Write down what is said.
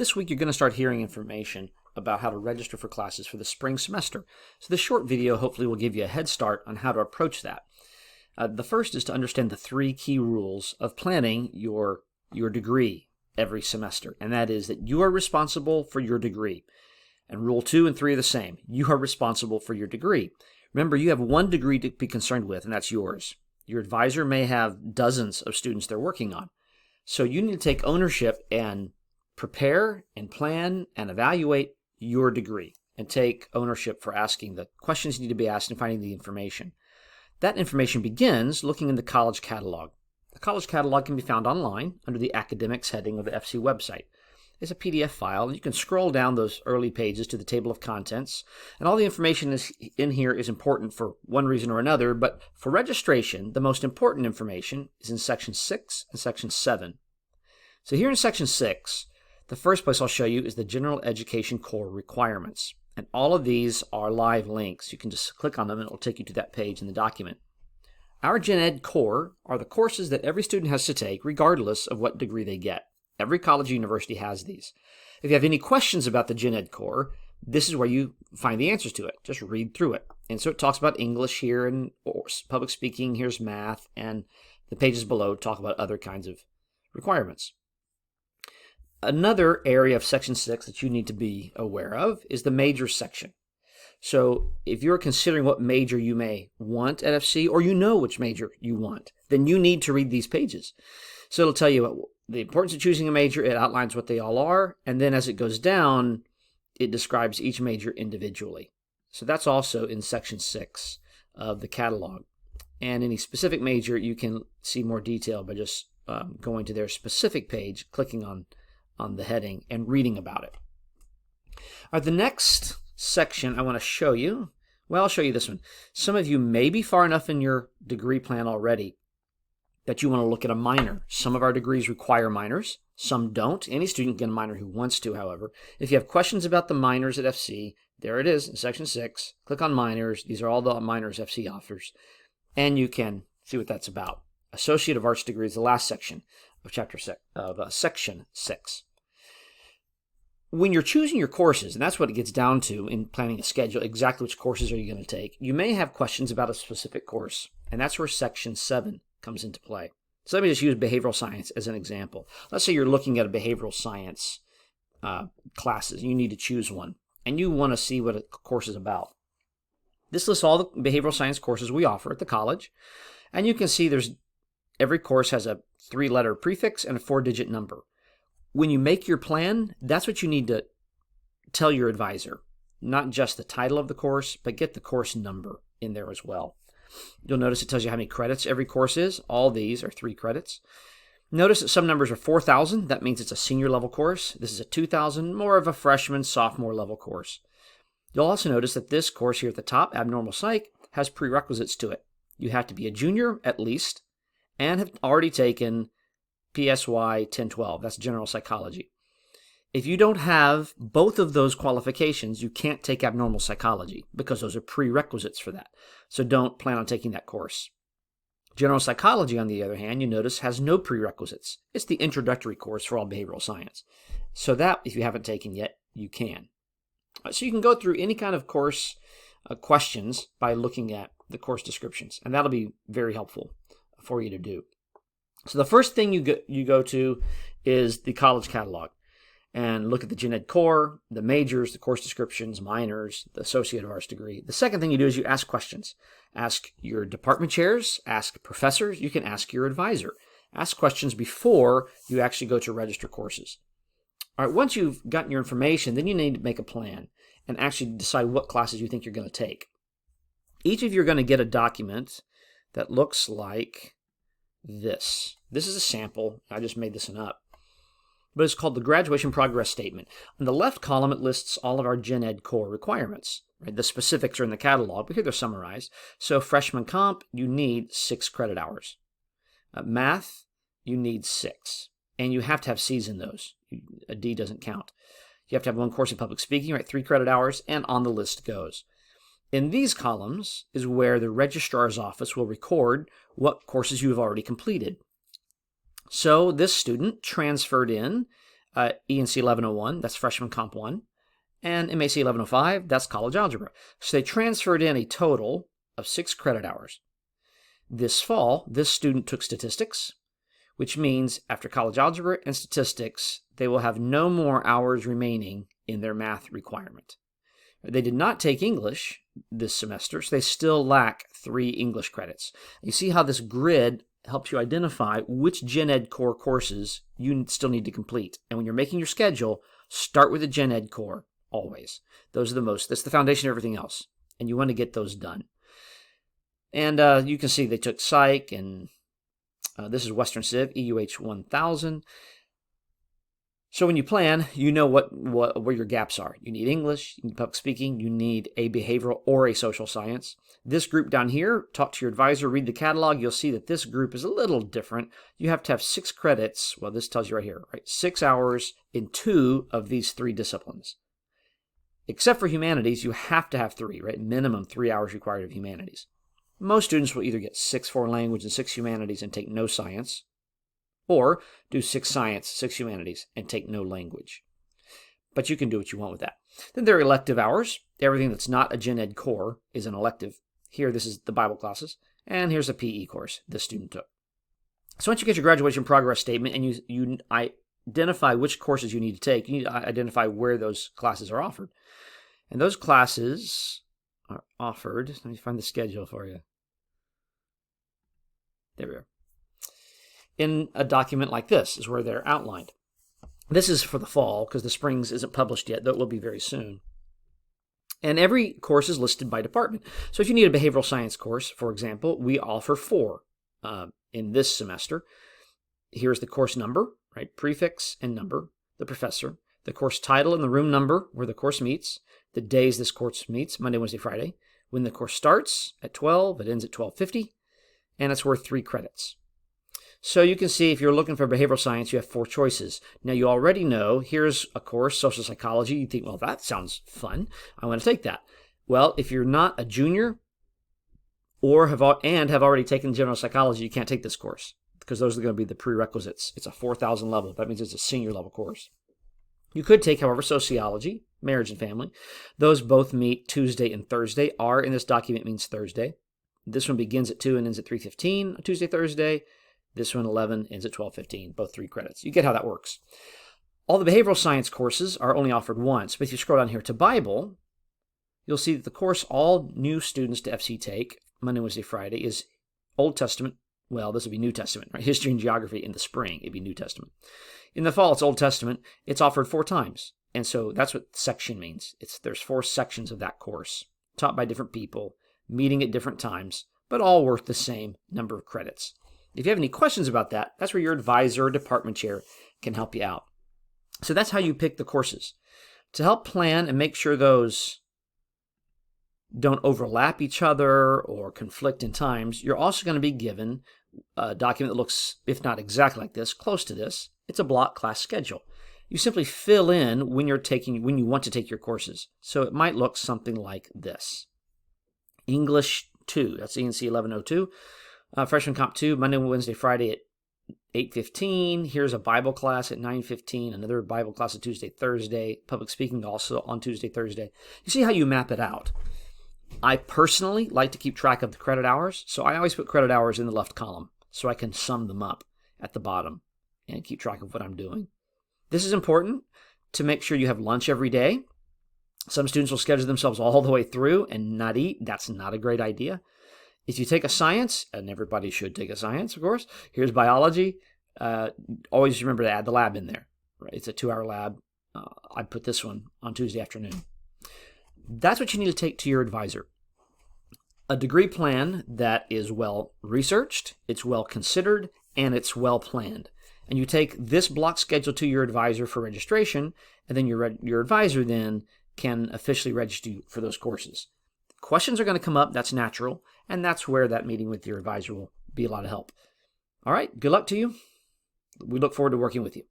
This week you're going to start hearing information about how to register for classes for the spring semester. So this short video hopefully will give you a head start on how to approach that. The first is to understand the 3 key rules of planning your degree every semester, and that is that you are responsible for your degree. And rule 2 and 3 are the same. You are responsible for your degree. Remember, you have one degree to be concerned with, and that's yours. Your advisor may have dozens of students they're working on. So you need to take ownership and prepare and plan and evaluate your degree and take ownership for asking the questions you need to be asked and finding the information. That information begins looking in the college catalog. The college catalog can be found online under the academics heading of the FC website. It's a PDF file, and you can scroll down those early pages to the table of contents, and all the information in here is important for one reason or another, but for registration, the most important information is in Section 6 and Section 7. So here in Section 6, the first place I'll show you is the General Education Core Requirements, and all of these are live links. You can just click on them and it will take you to that page in the document. Our Gen Ed Core are the courses that every student has to take regardless of what degree they get. Every college or university has these. If you have any questions about the Gen Ed Core, this is where you find the answers to it. Just read through it. And so it talks about English here and public speaking, here's math, and the pages below talk about other kinds of requirements. Another area of Section 6 that you need to be aware of is the majors section. So if you're considering what major you may want at FC, or you know which major you want, then you need to read these pages. So it'll tell you the importance of choosing a major, it outlines what they all are, and then as it goes down, it describes each major individually. So that's also in Section 6 of the catalog. And any specific major, you can see more detail by just going to their specific page, clicking on the heading, and reading about it. All right, the next section I want to show you, well, I'll show you this one. Some of you may be far enough in your degree plan already that you want to look at a minor. Some of our degrees require minors, some don't. Any student can get a minor who wants to, however. If you have questions about the minors at FC, there it is in Section 6. Click on minors. These are all the minors FC offers, and you can see what that's about. Associate of Arts degree is the last section of Section 6. When you're choosing your courses, and that's what it gets down to in planning a schedule, exactly which courses are you going to take, you may have questions about a specific course, and that's where Section 7 comes into play. So let me just use behavioral science as an example. Let's say you're looking at a behavioral science classes. You need to choose one, and you want to see what a course is about. This lists all the behavioral science courses we offer at the college, and you can see every course has a 3-letter prefix and a 4-digit number. When you make your plan, that's what you need to tell your advisor. Not just the title of the course, but get the course number in there as well. You'll notice it tells you how many credits every course is. All these are 3 credits. Notice that some numbers are 4,000. That means it's a senior level course. This is a 2,000, more of a freshman, sophomore level course. You'll also notice that this course here at the top, Abnormal Psych, has prerequisites to it. You have to be a junior at least and have already taken PSY 1012. That's general psychology. If you don't have both of those qualifications, you can't take abnormal psychology because those are prerequisites for that. So don't plan on taking that course. General psychology, on the other hand, you notice has no prerequisites. It's the introductory course for all behavioral science. So that, if you haven't taken yet, you can. So you can go through any kind of course questions by looking at the course descriptions, and that'll be very helpful for you to do. So the first thing you go to is the college catalog and look at the Gen Ed Core, the majors, the course descriptions, minors, the Associate of Arts degree. The second thing you do is you ask questions. Ask your department chairs, ask professors, you can ask your advisor. Ask questions before you actually go to register courses. All right, once you've gotten your information, then you need to make a plan and actually decide what classes you think you're going to take. Each of you are going to get a document that looks like this. This is a sample. I just made this one up. But it's called the Graduation Progress Statement. On the left column, it lists all of our Gen Ed Core requirements. Right? The specifics are in the catalog, but here they're summarized. So freshman comp, you need 6 credit hours. Math, you need 6. And you have to have C's in those. A D doesn't count. You have to have 1 course in public speaking, right? 3 credit hours, and on the list goes. In these columns is where the registrar's office will record what courses you have already completed. So this student transferred in ENC 1101, that's Freshman Comp 1, and MAC 1105, that's College Algebra. So they transferred in a total of 6 credit hours. This fall, this student took statistics, which means after College Algebra and statistics, they will have no more hours remaining in their math requirement. They did not take English this semester, so they still lack 3 English credits. You see how this grid helps you identify which Gen Ed core courses you still need to complete. And when you're making your schedule, start with the Gen Ed core, always. Those are that's the foundation of everything else, and you want to get those done. And you can see they took Psych, and this is Western Civ, EUH 1000. So when you plan, you know where your gaps are. You need English, you need public speaking, you need a behavioral or a social science. This group down here, talk to your advisor, read the catalog, you'll see that this group is a little different. You have to have 6 credits, well, this tells you right here, right? 6 hours in 2 of these 3 disciplines. Except for humanities, you have to have 3, right? Minimum 3 hours required of humanities. Most students will either get 6 foreign language and 6 humanities and take no science, or do 6 science, 6 humanities, and take no language. But you can do what you want with that. Then there are elective hours. Everything that's not a Gen Ed core is an elective. Here, this is the Bible classes, and here's a PE course this student took. So once you get your graduation progress statement and you identify which courses you need to take, you need to identify where those classes are offered. And those classes are offered, let me find the schedule for you. There we are. In a document like this is where they're outlined. This is for the fall because the Springs isn't published yet, though it will be very soon. And every course is listed by department. So if you need a behavioral science course, for example, we offer 4 in this semester. Here's the course number, right? Prefix and number, the professor, the course title and the room number where the course meets, the days this course meets, Monday, Wednesday, Friday, when the course starts at 12, it ends at 12:50, and it's worth 3 credits. So you can see if you're looking for behavioral science, you have 4 choices. Now you already know, here's a course, social psychology. You think, well, that sounds fun. I want to take that. Well, if you're not a junior or have already taken general psychology, you can't take this course because those are going to be the prerequisites. It's a 4,000 level. That means it's a senior level course. You could take, however, sociology, marriage and family. Those both meet Tuesday and Thursday. R in this document means Thursday. This one begins at 2 and ends at 3:15, Tuesday, Thursday. This one, 11, ends at 12:15, both 3 credits. You get how that works. All the behavioral science courses are only offered once, but if you scroll down here to Bible, you'll see that the course all new students to FC take, Monday, Wednesday, Friday, is Old Testament. Well, this would be New Testament, right? History and geography in the spring, it'd be New Testament. In the fall, it's Old Testament. It's offered 4 times, and so that's what section means. There's 4 sections of that course, taught by different people, meeting at different times, but all worth the same number of credits. If you have any questions about that, that's where your advisor or department chair can help you out. So that's how you pick the courses. To help plan and make sure those don't overlap each other or conflict in times, you're also going to be given a document that looks, if not exactly like this, close to this. It's a block class schedule. You simply fill in when you want to take your courses. So it might look something like this. English 2, that's ENC 1102. Freshman Comp 2, Monday, Wednesday, Friday at 8:15. Here's a Bible class at 9:15. Another Bible class at Tuesday, Thursday. Public speaking also on Tuesday, Thursday. You see how you map it out. I personally like to keep track of the credit hours, so I always put credit hours in the left column so I can sum them up at the bottom and keep track of what I'm doing. This is important to make sure you have lunch every day. Some students will schedule themselves all the way through and not eat. That's not a great idea. If you take a science, and everybody should take a science, of course, here's biology. Always remember to add the lab in there. Right? It's a 2-hour lab. I put this one on Tuesday afternoon. That's what you need to take to your advisor. A degree plan that is well researched, it's well considered, and it's well planned. And you take this block schedule to your advisor for registration, and then your advisor then can officially register you for those courses. Questions are going to come up, that's natural, and that's where that meeting with your advisor will be a lot of help. All right, good luck to you. We look forward to working with you.